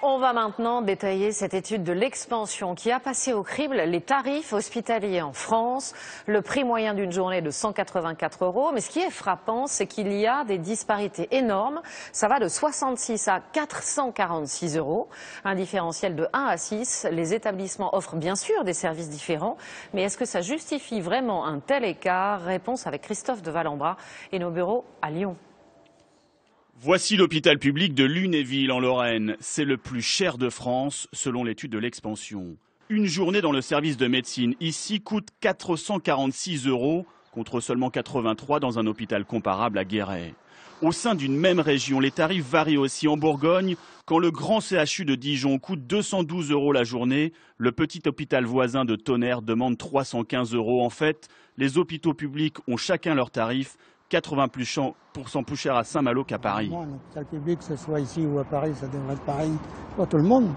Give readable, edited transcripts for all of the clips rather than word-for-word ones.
On va maintenant détailler cette étude de l'expansion qui a passé au crible les tarifs hospitaliers en France. Le prix moyen d'une journée de 184 €. Mais ce qui est frappant, c'est qu'il y a des disparités énormes. Ça va de 66 à 446 €. Un différentiel de 1 à 6. Les établissements offrent bien sûr des services différents. Mais est-ce que ça justifie vraiment un tel écart? Réponse avec Christophe de Valambra et nos bureaux à Lyon. Voici l'hôpital public de Lunéville en Lorraine. C'est le plus cher de France selon l'étude de l'expansion. Une journée dans le service de médecine ici coûte 446 € contre seulement 83 dans un hôpital comparable à Guéret. Au sein d'une même région, les tarifs varient aussi en Bourgogne. Quand le grand CHU de Dijon coûte 212 € la journée, le petit hôpital voisin de Tonnerre demande 315 €. En fait, les hôpitaux publics ont chacun leurs tarifs. 80% plus cher à Saint-Malo qu'à Paris. Un hôpital public, que ce soit ici ou à Paris, ça devrait être pareil pour tout le monde.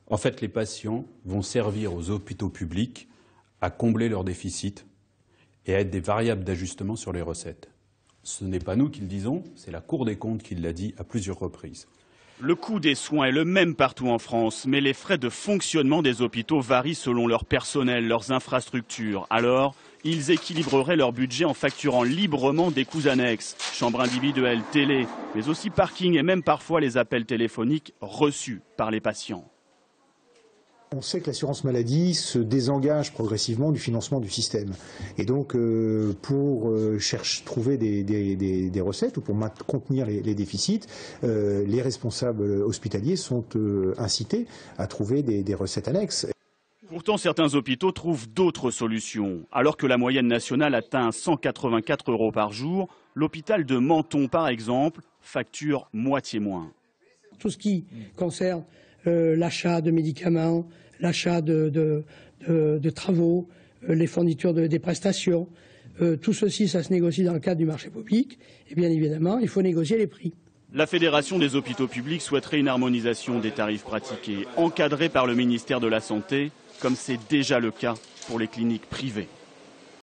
En fait, les patients vont servir aux hôpitaux publics à combler leurs déficits et à être des variables d'ajustement sur les recettes. Ce n'est pas nous qui le disons, c'est la Cour des comptes qui l'a dit à plusieurs reprises. Le coût des soins est le même partout en France, mais les frais de fonctionnement des hôpitaux varient selon leur personnel, leurs infrastructures. Alors, ils équilibreraient leur budget en facturant librement des coûts annexes, chambres individuelles, télé, mais aussi parking et même parfois les appels téléphoniques reçus par les patients. On sait que l'assurance maladie se désengage progressivement du financement du système. Et donc, pour trouver des recettes ou pour contenir les déficits, les responsables hospitaliers sont incités à trouver des recettes annexes. Pourtant, certains hôpitaux trouvent d'autres solutions. Alors que la moyenne nationale atteint 184 € par jour, l'hôpital de Menton, par exemple, facture moitié moins. Tout ce qui concerne l'achat de médicaments, l'achat de travaux, les fournitures des prestations, tout ceci, ça se négocie dans le cadre du marché public. Et bien évidemment, il faut négocier les prix. La Fédération des hôpitaux publics souhaiterait une harmonisation des tarifs pratiqués, encadrée par le ministère de la Santé, comme c'est déjà le cas pour les cliniques privées.